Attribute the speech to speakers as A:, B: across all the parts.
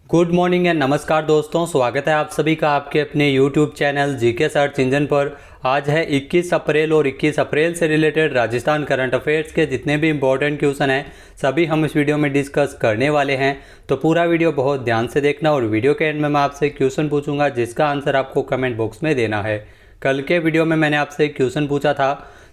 A: Good morning and नमस्कार दोस्तों, स्वागत है आप सभी का आपके अपने YouTube channel GK search engine पर। आज है 21 अप्रैल और 21 अप्रैल से रिलेटेड राजस्थान करंट अफेयर्स के जितने भी इंपॉर्टेंट क्वेश्चन हैं सभी हम इस वीडियो में डिस्कस करने वाले हैं। तो पूरा वीडियो बहुत ध्यान से देखना और वीडियो के एंड में मैं आपसे क्वेश्चन पूछूंगा जिसका आंसर आपको कमेंट बॉक्स में देना है। कल के वीडियो में मैंने आपसे एक क्वेश्चन पूछा था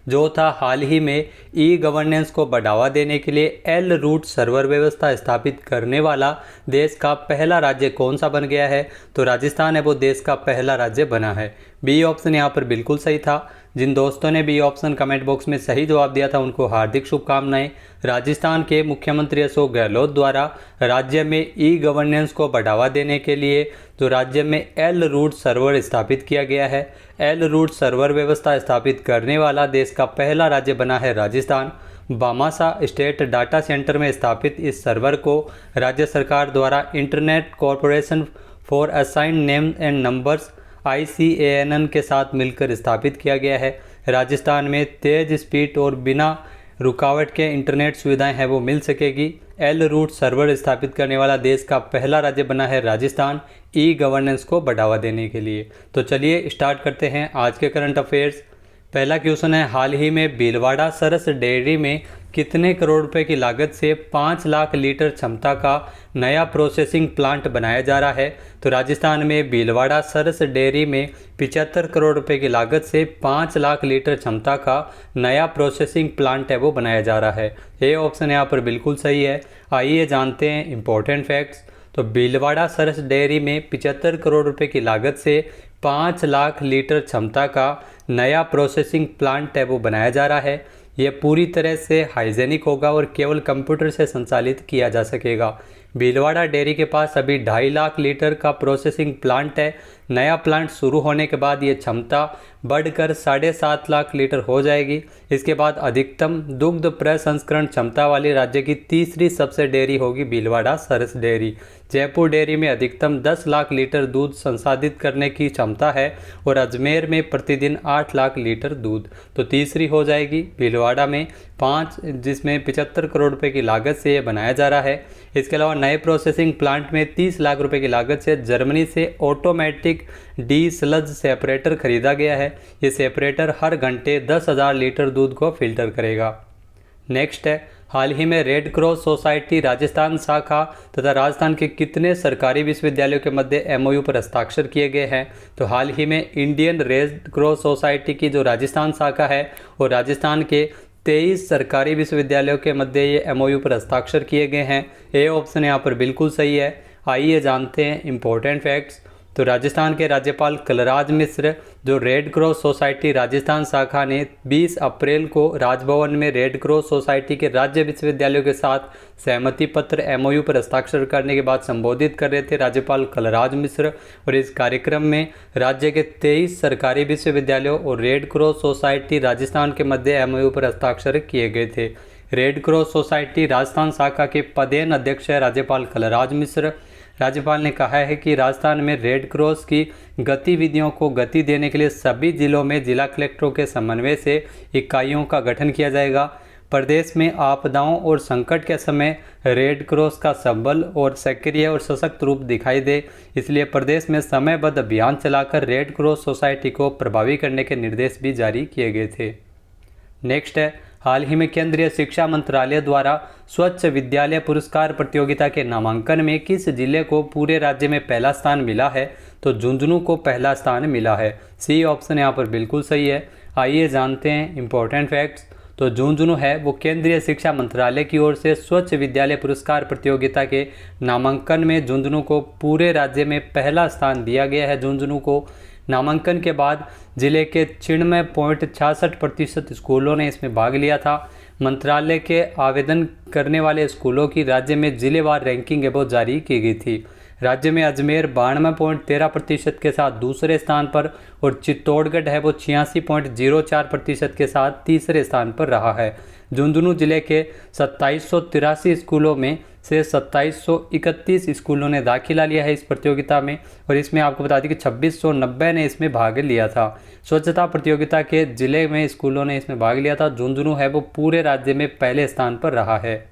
A: जो था हाल ही में ई गवर्नेंस को बढ़ावा देने के लिए एल रूट सर्वर व्यवस्था स्थापित करने वाला देश का पहला राज्य कौन सा बन गया है। तो राजस्थान है वो देश का पहला राज्य बना है। बी ऑप्शन यहाँ पर बिल्कुल सही था। जिन दोस्तों ने बी ऑप्शन कमेंट बॉक्स में सही जवाब दिया था उनको हार्दिक शुभकामनाएं। राजस्थान के मुख्यमंत्री अशोक गहलोत द्वारा राज्य में ई गवर्नेंस को बढ़ावा देने के लिए जो राज्य में एल रूट सर्वर स्थापित किया गया है, एल रूट सर्वर व्यवस्था स्थापित करने वाला देश का पहला राज्य बना है राजस्थान। बामासा स्टेट डाटा सेंटर में स्थापित इस सर्वर को राज्य सरकार द्वारा internet corporation for assigned name and numbers ICANN के साथ मिलकर स्थापित किया गया है। राजस्थान में तेज स्पीड और बिना रुकावट के इंटरनेट सुविधाएं हैं वो मिल सकेगी। एल रूट सर्वर स्थापित करने वाला देश का पहला राज्य बना है राजस्थान ई गवर्नेंस को बढ़ावा देने के लिए। तो चलिए स्टार्ट करते हैं आज के करंट अफेयर्स। पहला क्वेश्चन है, हाल ही में भीलवाड़ा सरस डेयरी में कितने करोड़ रुपए की लागत से 5 लाख लीटर क्षमता का नया प्रोसेसिंग प्लांट बनाया जा रहा है। तो राजस्थान में भीलवाड़ा सरस डेयरी में 75 करोड़ रुपए की लागत से 5 लाख लीटर क्षमता का नया प्रोसेसिंग प्लांट है वो बनाया जा रहा है। ये ऑप्शन यहाँ पर बिल्कुल सही है। आइए जानते हैं इंपॉर्टेंट फैक्ट्स। तो भीलवाड़ा सरस डेयरी में 75 करोड़ रुपए की लागत से 5 लाख लीटर क्षमता का नया प्रोसेसिंग प्लांट है वो बनाया जा रहा है। यह पूरी तरह से हाइजेनिक होगा और केवल कंप्यूटर से संचालित किया जा सकेगा। भीलवाड़ा डेयरी के पास अभी 2.5 लाख लीटर का प्रोसेसिंग प्लांट है। नया प्लांट शुरू होने के बाद ये क्षमता बढ़कर 7.5 लाख लीटर हो जाएगी। इसके बाद अधिकतम दुग्ध प्रसंस्करण क्षमता वाली राज्य की तीसरी सबसे डेयरी होगी भीलवाड़ा सरस डेयरी। जयपुर डेयरी में अधिकतम 10 लाख लीटर दूध संसाधित करने की क्षमता है और अजमेर में प्रतिदिन 8 लाख लीटर दूध। तो तीसरी हो जाएगी भीलवाड़ा में 5, जिसमें 75 करोड़ रुपए की लागत से ये बनाया जा रहा है। इसके अलावा नए प्रोसेसिंग प्लांट में 30 लाख रुपए की लागत से जर्मनी से ऑटोमेटिक डी स्लज सेपरेटर खरीदा गया है। ये सेपरेटर हर घंटे 10,000 लीटर दूध को फिल्टर करेगा। नेक्स्ट है, हाल ही में रेड क्रॉस सोसाइटी राजस्थान शाखा तथा राजस्थान के कितने सरकारी विश्वविद्यालयों के मध्य MOU पर हस्ताक्षर किए गए हैं। तो हाल ही में इंडियन रेड क्रॉस सोसाइटी की जो राजस्थान शाखा है और राजस्थान के 23 सरकारी विश्वविद्यालयों के मध्य ये MOU पर हस्ताक्षर किए गए हैं। ए ऑप्शन यहाँ पर बिल्कुल सही है। आइए जानते हैं इंपॉर्टेंट फैक्ट्स। तो राजस्थान के राज्यपाल कलराज मिश्र जो रेड क्रॉस सोसाइटी राजस्थान शाखा ने 20 अप्रैल को राजभवन में रेड क्रॉस सोसाइटी के राज्य विश्वविद्यालयों के साथ सहमति पत्र MOU पर हस्ताक्षर करने के बाद संबोधित कर रहे थे राज्यपाल कलराज मिश्र। और इस कार्यक्रम में राज्य के 23 सरकारी विश्वविद्यालयों और रेड क्रॉस सोसाइटी राजस्थान के मध्य MOU पर हस्ताक्षर किए गए थे। रेड क्रॉस सोसाइटी राजस्थान शाखा के पदेन अध्यक्ष है राज्यपाल कलराज मिश्र। राज्यपाल ने कहा है कि राजस्थान में रेड क्रॉस की गतिविधियों को गति देने के लिए सभी जिलों में जिला कलेक्टरों के समन्वय से इकाइयों का गठन किया जाएगा। प्रदेश में आपदाओं और संकट के समय रेड क्रॉस का सबल और सक्रिय और सशक्त रूप दिखाई दे, इसलिए प्रदेश में समयबद्ध अभियान चलाकर रेड क्रॉस सोसाइटी को प्रभावी करने के निर्देश भी जारी किए गए थे। नेक्स्ट है, हाल ही में केंद्रीय शिक्षा मंत्रालय द्वारा स्वच्छ विद्यालय पुरस्कार प्रतियोगिता के नामांकन में किस जिले को पूरे राज्य में पहला स्थान मिला है। तो झुंझुनू को पहला स्थान मिला है। सी ऑप्शन यहाँ पर बिल्कुल सही है। आइए जानते हैं इंपॉर्टेंट फैक्ट्स। तो झुंझुनू है वो केंद्रीय शिक्षा मंत्रालय की ओर से स्वच्छ विद्यालय पुरस्कार प्रतियोगिता के नामांकन में झुंझुनू को पूरे राज्य में पहला स्थान दिया गया है। झुंझुनू को नामांकन के बाद जिले के 96.66% स्कूलों ने इसमें भाग लिया था। मंत्रालय के आवेदन करने वाले स्कूलों की राज्य में जिलेवार रैंकिंग है वो जारी की गई थी। राज्य में अजमेर 92.13% के साथ दूसरे स्थान पर और चित्तौड़गढ़ है वो 86.04% के साथ तीसरे स्थान पर रहा है। झुंझुनू जिले के 2783 स्कूलों में से 2731 स्कूलों ने दाखिला लिया है इस प्रतियोगिता में। और इसमें आपको बता दें कि 2690 ने इसमें भाग लिया था। स्वच्छता प्रतियोगिता के जिले में स्कूलों ने इसमें भाग लिया था। झुंझुनू है वो पूरे राज्य में पहले स्थान पर रहा है।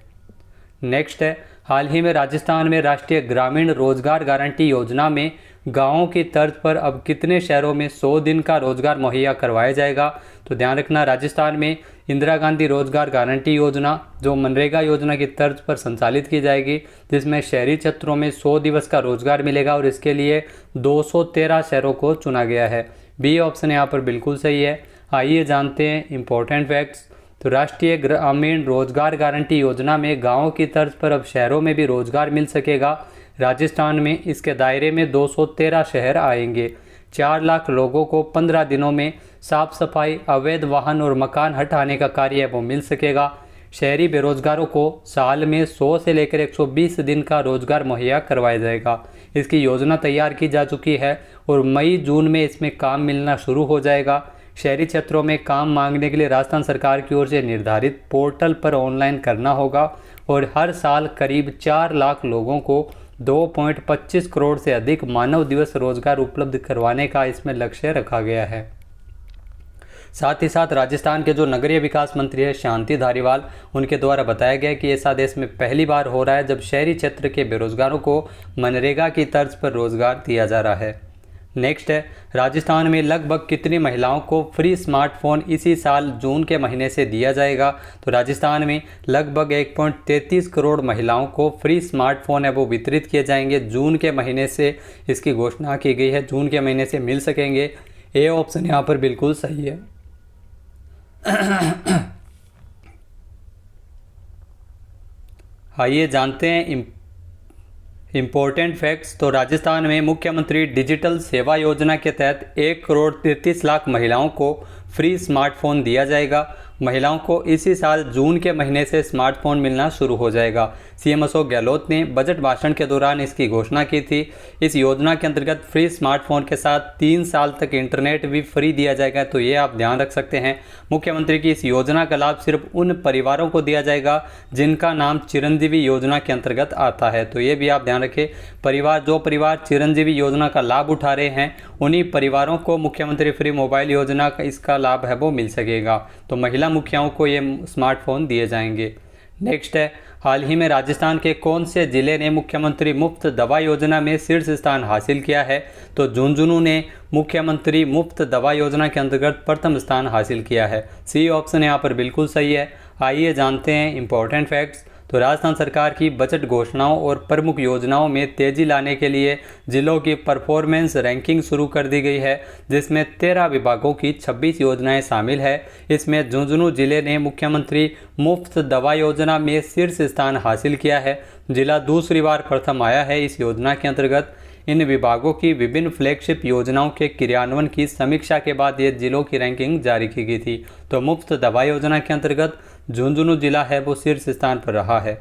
A: नेक्स्ट है, हाल ही में राजस्थान में राष्ट्रीय ग्रामीण रोजगार गारंटी योजना में गांवों की तर्ज पर अब कितने शहरों में 100 दिन का रोजगार मुहैया करवाया जाएगा। तो ध्यान रखना, राजस्थान में इंदिरा गांधी रोजगार गारंटी योजना जो मनरेगा योजना की तर्ज पर संचालित की जाएगी, जिसमें शहरी क्षेत्रों में 100 दिवस का रोजगार मिलेगा और इसके लिए 213 शहरों को चुना गया है। बी ऑप्शन यहाँ पर बिल्कुल सही है। आइए जानते हैं इंपॉर्टेंट फैक्ट्स। तो राष्ट्रीय ग्रामीण रोजगार गारंटी योजना में गांवों की तर्ज पर अब शहरों में भी रोजगार मिल सकेगा। राजस्थान में इसके दायरे में 213 शहर आएंगे। 4 लाख लोगों को 15 दिनों में साफ सफाई, अवैध वाहन और मकान हटाने का कार्य वो मिल सकेगा। शहरी बेरोजगारों को साल में 100 से लेकर 120 दिन का रोजगार मुहैया करवाया जाएगा। इसकी योजना तैयार की जा चुकी है और मई जून में इसमें काम मिलना शुरू हो जाएगा। शहरी क्षेत्रों में काम मांगने के लिए राजस्थान सरकार की ओर से निर्धारित पोर्टल पर ऑनलाइन करना होगा और हर साल करीब 4 लाख लोगों को 2.25 करोड़ से अधिक मानव दिवस रोजगार उपलब्ध करवाने का इसमें लक्ष्य रखा गया है। साथ ही साथ राजस्थान के जो नगरीय विकास मंत्री है शांति धारीवाल, उनके द्वारा बताया गया कि ऐसा देश में पहली बार हो रहा है जब शहरी क्षेत्र के बेरोजगारों को मनरेगा की तर्ज पर रोजगार दिया जा रहा है। नेक्स्ट है, राजस्थान में लगभग कितनी महिलाओं को फ्री स्मार्टफोन इसी साल जून के महीने से दिया जाएगा। तो राजस्थान में लगभग 1.33 करोड़ महिलाओं को फ्री स्मार्टफोन है वो वितरित किए जाएंगे। जून के महीने से इसकी घोषणा की गई है, जून के महीने से मिल सकेंगे। ए ऑप्शन यहाँ पर बिल्कुल सही है। आइए जानते हैं इम्पोर्टेंट फैक्ट्स। तो राजस्थान में मुख्यमंत्री डिजिटल सेवा योजना के तहत 1 करोड़ 33 लाख महिलाओं को फ्री स्मार्टफोन दिया जाएगा। महिलाओं को इसी साल जून के महीने से स्मार्टफोन मिलना शुरू हो जाएगा। सीएम अशोक गहलोत ने बजट भाषण के दौरान इसकी घोषणा की थी। इस योजना के अंतर्गत फ्री स्मार्टफोन के साथ 3 साल तक इंटरनेट भी फ्री दिया जाएगा। तो ये आप ध्यान रख सकते हैं। मुख्यमंत्री की इस योजना का लाभ सिर्फ उन परिवारों को दिया जाएगा जिनका नाम चिरंजीवी योजना के अंतर्गत आता है। तो ये भी आप ध्यान रखें, जो परिवार चिरंजीवी योजना का लाभ उठा रहे हैं उन्हीं परिवारों को मुख्यमंत्री फ्री मोबाइल योजना का इसका लाभ है वो मिल सकेगा। तो महिला मुखियाओं को ये स्मार्टफोन दिए जाएंगे। नेक्स्ट है, हाल ही में राजस्थान के कौन से जिले ने मुख्यमंत्री मुफ्त दवा योजना में शीर्ष स्थान हासिल किया है। तो झुंझुनू ने मुख्यमंत्री मुफ्त दवा योजना के अंतर्गत प्रथम स्थान हासिल किया है। सी ऑप्शन यहाँ पर बिल्कुल सही है। आइए जानते हैं इंपॉर्टेंट फैक्ट्स। तो राजस्थान सरकार की बजट घोषणाओं और प्रमुख योजनाओं में तेजी लाने के लिए जिलों की परफॉर्मेंस रैंकिंग शुरू कर दी गई है, जिसमें 13 विभागों की 26 योजनाएं शामिल है। इसमें झुंझुनू जिले ने मुख्यमंत्री मुफ्त दवा योजना में शीर्ष स्थान हासिल किया है। जिला दूसरी बार प्रथम आया है। इस योजना के अंतर्गत इन विभागों की विभिन्न फ्लैगशिप योजनाओं के क्रियान्वयन की समीक्षा के बाद ये जिलों की रैंकिंग जारी की गई थी। तो मुफ्त दवा योजना के अंतर्गत झुंझुनू जिला है वो शीर्ष स्थान पर रहा है।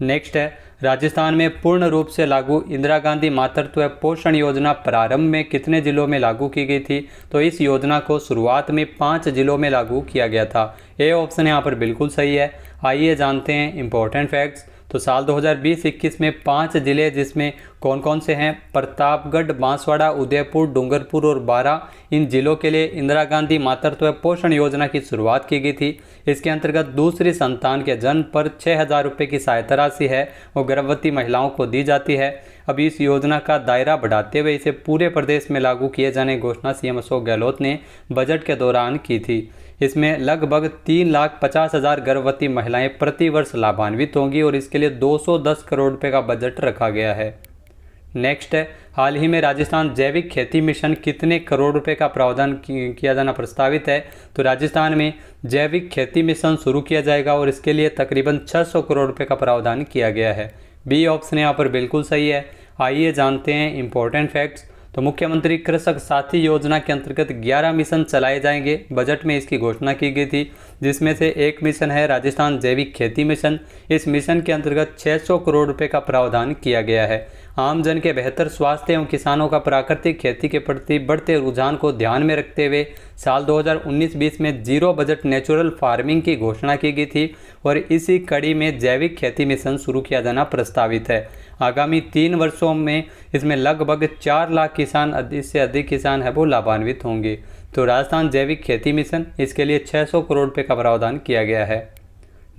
A: नेक्स्ट है, राजस्थान में पूर्ण रूप से लागू इंदिरा गांधी मातृत्व पोषण योजना प्रारंभ में कितने जिलों में लागू की गई थी। तो इस योजना को शुरुआत में 5 जिलों में लागू किया गया था। ए ऑप्शन यहाँ पर बिल्कुल सही है। आइए जानते हैं इंपॉर्टेंट फैक्ट्स। तो साल 2020-21 में 5 जिले जिसमें कौन कौन से हैं, प्रतापगढ़, बांसवाड़ा, उदयपुर, डूंगरपुर और बारां, इन जिलों के लिए इंदिरा गांधी मातृत्व पोषण योजना की शुरुआत की गई थी। इसके अंतर्गत दूसरी संतान के जन्म पर 6,000 रुपये की सहायता राशि है वो गर्भवती महिलाओं को दी जाती है। अब इस योजना का दायरा बढ़ाते हुए इसे पूरे प्रदेश में लागू किए जाने की घोषणा सीएम अशोक गहलोत ने बजट के दौरान की थी। इसमें लगभग 3,50,000 गर्भवती महिलाएं प्रति वर्ष लाभान्वित होंगी और इसके लिए 210 करोड़ रुपए का बजट रखा गया है। नेक्स्ट है, हाल ही में राजस्थान जैविक खेती मिशन कितने करोड़ रुपए का प्रावधान किया जाना प्रस्तावित है। तो राजस्थान में जैविक खेती मिशन शुरू किया जाएगा और इसके लिए तकरीबन 600 करोड़ रुपए का प्रावधान किया गया है। बी ऑप्शन यहाँ पर बिल्कुल सही है। आइए जानते हैं इंपॉर्टेंट फैक्ट्स। तो मुख्यमंत्री कृषक साथी योजना के अंतर्गत 11 मिशन चलाए जाएंगे। बजट में इसकी घोषणा की गई थी, जिसमें से एक मिशन है राजस्थान जैविक खेती मिशन। इस मिशन के अंतर्गत 600 करोड़ रुपए का प्रावधान किया गया है। आम जन के बेहतर स्वास्थ्य एवं किसानों का प्राकृतिक खेती के प्रति बढ़ते रुझान को ध्यान में रखते हुए साल 2019-20 में जीरो बजट नेचुरल फार्मिंग की घोषणा की गई थी और इसी कड़ी में जैविक खेती मिशन शुरू किया जाना प्रस्तावित है। आगामी 3 वर्षों में इसमें लगभग 4 लाख किसान, इससे अधिक किसान है वो लाभान्वित होंगे। तो राजस्थान जैविक खेती मिशन, इसके लिए 600 करोड़ रुपये का प्रावधान किया गया है।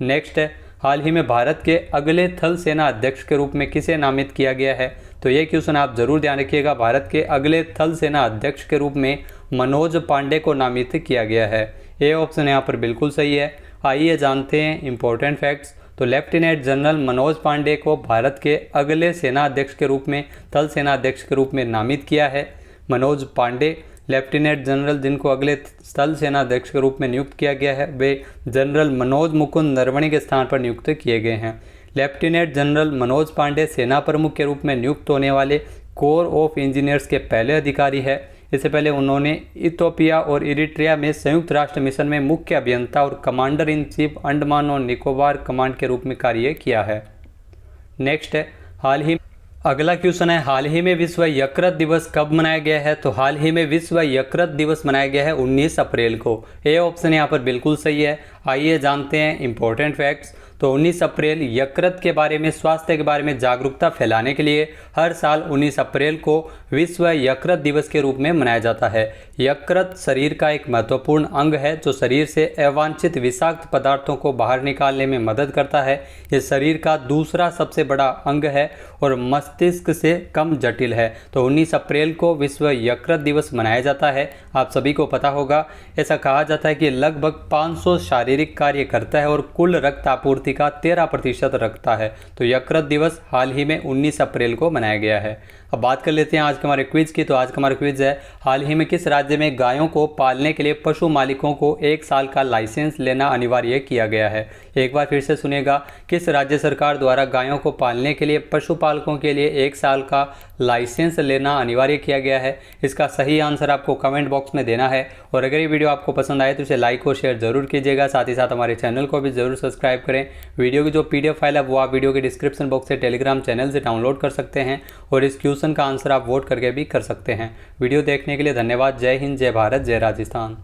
A: नेक्स्ट है, हाल ही में भारत के अगले थल सेना अध्यक्ष के रूप में किसे नामित किया गया है? तो ये क्वेश्चन आप जरूर ध्यान रखिएगा। भारत के अगले थल सेना अध्यक्ष के रूप में मनोज पांडे को नामित किया गया है। ये ऑप्शन यहाँ पर बिल्कुल सही है। आइए जानते हैं इंपॉर्टेंट फैक्ट्स। तो लेफ्टिनेंट जनरल मनोज पांडे को भारत के अगले सेना अध्यक्ष के रूप में, थल सेना अध्यक्ष के रूप में नामित किया है। मनोज पांडे लेफ्टिनेंट जनरल जिनको अगले थल सेना अध्यक्ष के रूप में नियुक्त किया गया है, वे जनरल मनोज मुकुंद नरवणे के स्थान पर नियुक्त किए गए हैं। लेफ्टिनेंट जनरल मनोज पांडे सेना प्रमुख के रूप में नियुक्त होने वाले कोर ऑफ इंजीनियर्स के पहले अधिकारी है। इससे पहले उन्होंने इथियोपिया और इरिट्रिया में संयुक्त राष्ट्र मिशन में मुख्य अभियंता और कमांडर इन चीफ अंडमान और निकोबार कमांड के रूप में कार्य किया है। नेक्स्ट है अगला क्वेश्चन है, हाल ही में विश्व यकृत दिवस कब मनाया गया है? तो हाल ही में विश्व यकृत दिवस मनाया गया है 19 अप्रैल को। ये ऑप्शन यहाँ पर बिल्कुल सही है। आइए जानते हैं इंपॉर्टेंट फैक्ट्स। तो 19 अप्रैल यकृत के बारे में, स्वास्थ्य के बारे में जागरूकता फैलाने के लिए हर साल 19 अप्रैल को विश्व यकृत दिवस के रूप में मनाया जाता है। यकृत शरीर का एक महत्वपूर्ण अंग है जो शरीर से अवांछित विषाक्त पदार्थों को बाहर निकालने में मदद करता है। ये शरीर का दूसरा सबसे बड़ा अंग है और मस्तिष्क से कम जटिल है। तो 19 अप्रैल को विश्व यकृत दिवस मनाया जाता है। आप सभी को पता होगा, ऐसा कहा जाता है कि लगभग 500 शारीरिक कार्य करता है और कुल रक्त आपूर्ति का 13% रखता है। तो यकृत दिवस हाल ही में 19 अप्रैल को मनाया गया है। अब बात कर लेते हैं आज के हमारे क्विज की। तो आज का हमारा क्विज है, हाल ही में किस राज्य में गायों को पालने के लिए पशु मालिकों को 1 साल का लाइसेंस लेना अनिवार्य किया गया है? एक बार फिर से सुनिएगा, किस राज्य सरकार द्वारा गायों को पालने के लिए पशुपालकों के लिए 1 साल का लाइसेंस लेना अनिवार्य किया गया है? इसका सही आंसर आपको कमेंट बॉक्स में देना है। और अगर ये वीडियो आपको पसंद आए तो इसे लाइक और शेयर जरूर कीजिएगा। साथ ही साथ हमारे चैनल को भी जरूर सब्सक्राइब करें। वीडियो की जो PDF फाइल है वो आप वीडियो के डिस्क्रिप्शन बॉक्स से टेलीग्राम चैनल से डाउनलोड कर सकते हैं और इस क्वेश्चन का आंसर आप वोट करके भी कर सकते हैं। वीडियो देखने के लिए धन्यवाद। जय हिंद, जय भारत, जय राजस्थान।